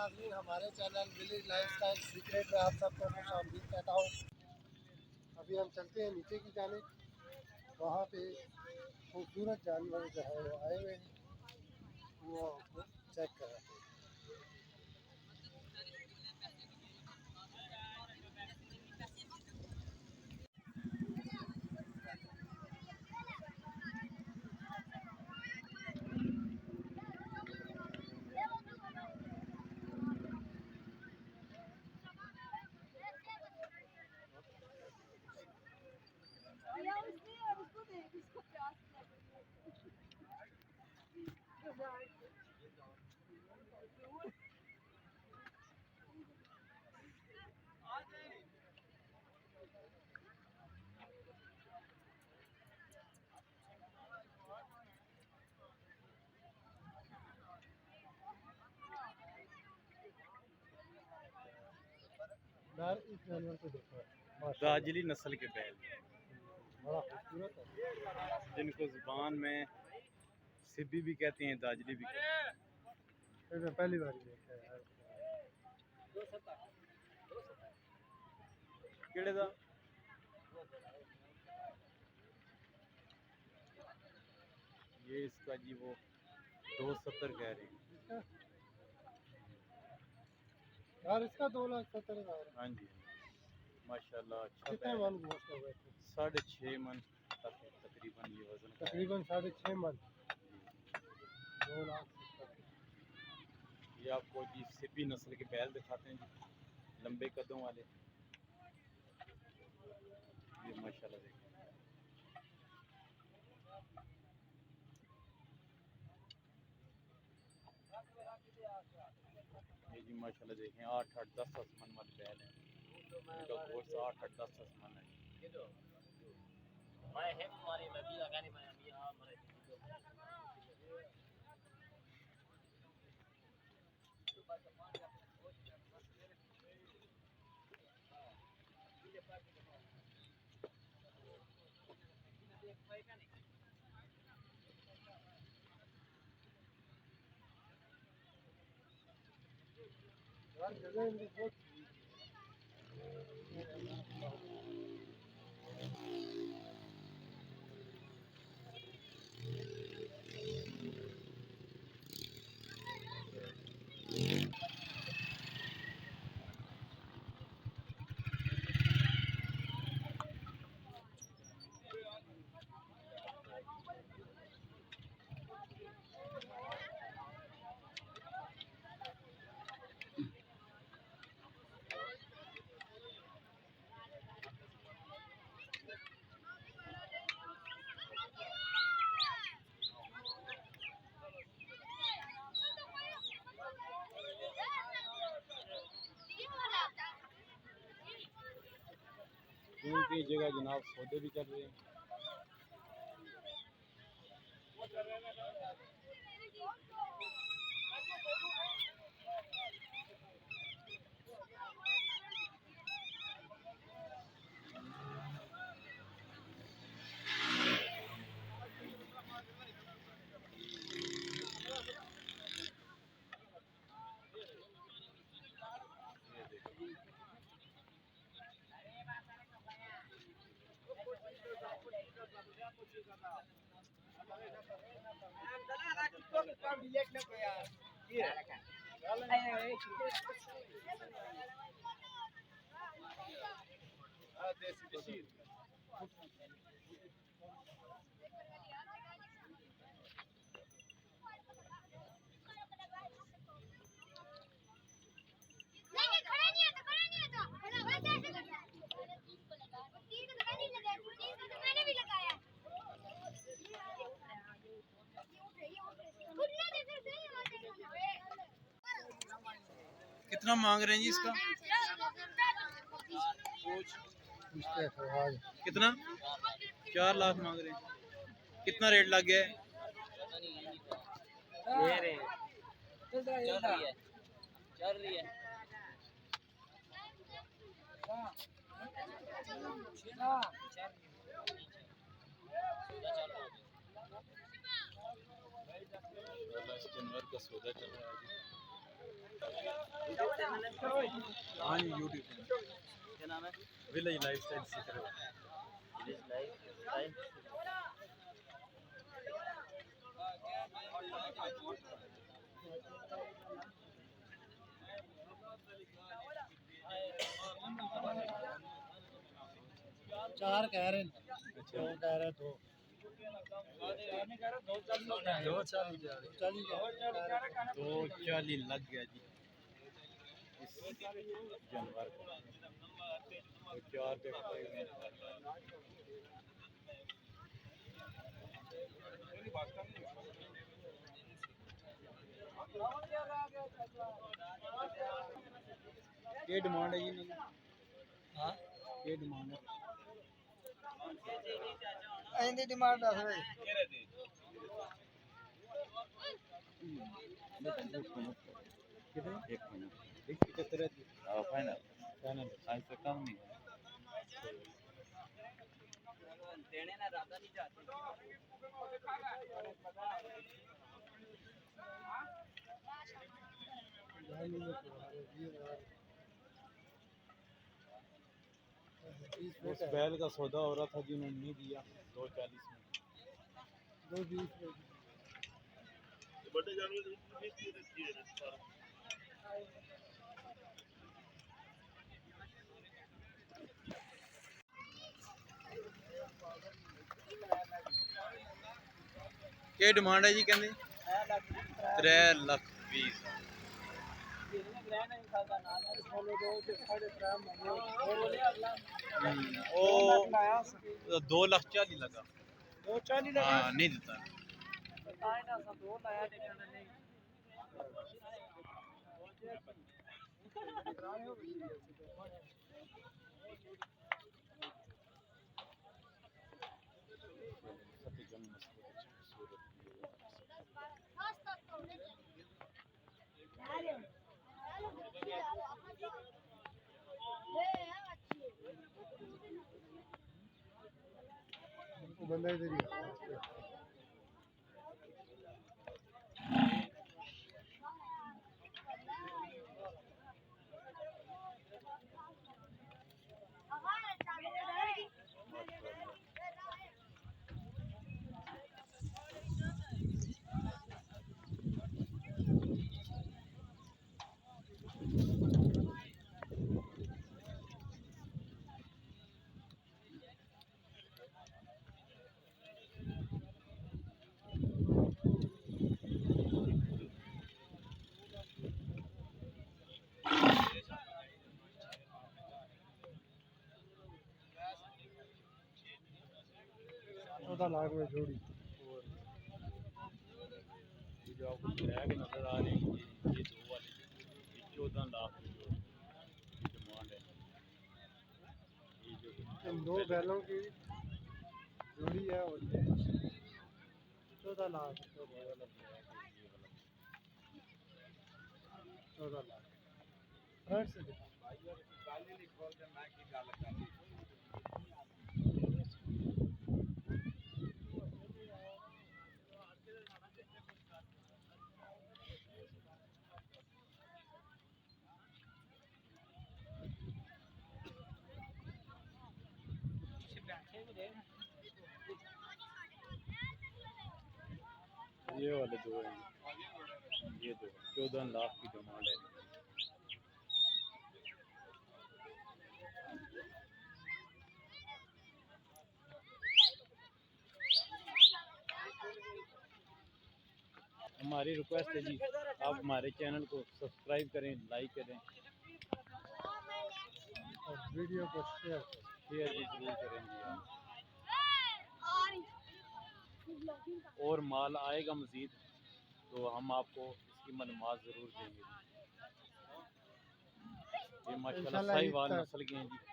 नाज़रीन, हमारे channel village lifestyle secret में आप सबको खुशामदीद कहता हूँ। अभी हम चलते हैं नीचे की जानिब, वहाँ पे खूबसूरत जानवर जो है वो आए हुए हैं, वो चेक कर रहे हैं। यार इस जानवर को देखो, दार्जिली नस्ल के बैल, बड़ा खूबसूरत है। जिनको जुबान में सिब्बी भी कहते हैं, दार्जिली भी कहते हैं। मैं पहली बार देखा है यार। केड़े दा ये इसका जी वो 270 कह रहे हैं। यार इसका 2,70,000। हाँ जी माशाल्लाह, अच्छा कितने मन गोश्त हो गए थे? 6.5 मन तक तकरीबन ये वजन का है। तकरीबन 6.5 मन। जी। 2,70,000। ये आपको जी सिब्बी नस्ल के बैल दिखाते हैं जी, लंबे कदों वाले। ये माशाल्लाह देखिए, ये जी माशाल्लाह देखें, 8-8, 10-10 मन वाले बैल हैं। इनका गोश्त 8-8, 10-10 मन है। यार जगह इनकी बहुत कई जगह जनाब सौदे भी चल रहे हैं। ये देखिए, कितना मांग रहे हैं जी इसका? कितना? 4 लाख मांग रहे हैं। कितना रेट लग गया है? चल रही है। इस जानवर का सौदा चल रहा है। चैनल है? हाँ जी यूट्यूब क्या नाम है? विलेज लाइफ स्टाइल सीख रहे हो। Village life style. 4 कह रहे हैं, 2 कह रहे 2 240 लग गया जी इस जानवर को। तो 4 पे ये डिमांड है जी इनकी? हाँ ये डिमांड है ਇਹਦੀ ਡਿਮਾਂਡ ਦੱਸ ਰਹੇ कितने? 1 मिनट 175 फाइनल फाइनल आज से कम नहीं है। देने ना राधा नहीं चाहते। उस बैल का सौदा हो रहा था जिन्होंने नहीं दिया 240 में 220 बड़े जानवर की है क्या डिमांड है जी कहने 3 लाख 20 ओ 2 लाख 40 लगा 240 हाँ नहीं देता बंदा इधर ही है। चौदह लाख में जोड़ी ये जो आपको ब्लैक नजर आ रही है ये 2 वाली ये 14 लाख की जो डिमांड है। ये जो इन 2 बैलों की जोड़ी है और 14 लाख 14 लाख फ्रंट से दिखा। ये वाले 2 हैं ये 2 14 लाख की डिमांड है। हमारी रिक्वेस्ट है जी आप हमारे चैनल को सब्सक्राइब करें लाइक करें और वीडियो को शेयर शेयर भी जरूर करेंगे आप। और माल आएगा मज़ीद तो हम आपको इसकी मालूमात ज़रूर देंगे। ये माशाल्लाह इंशाल्लाह साहिवाल ईद तक। नस्ल के हैं जी।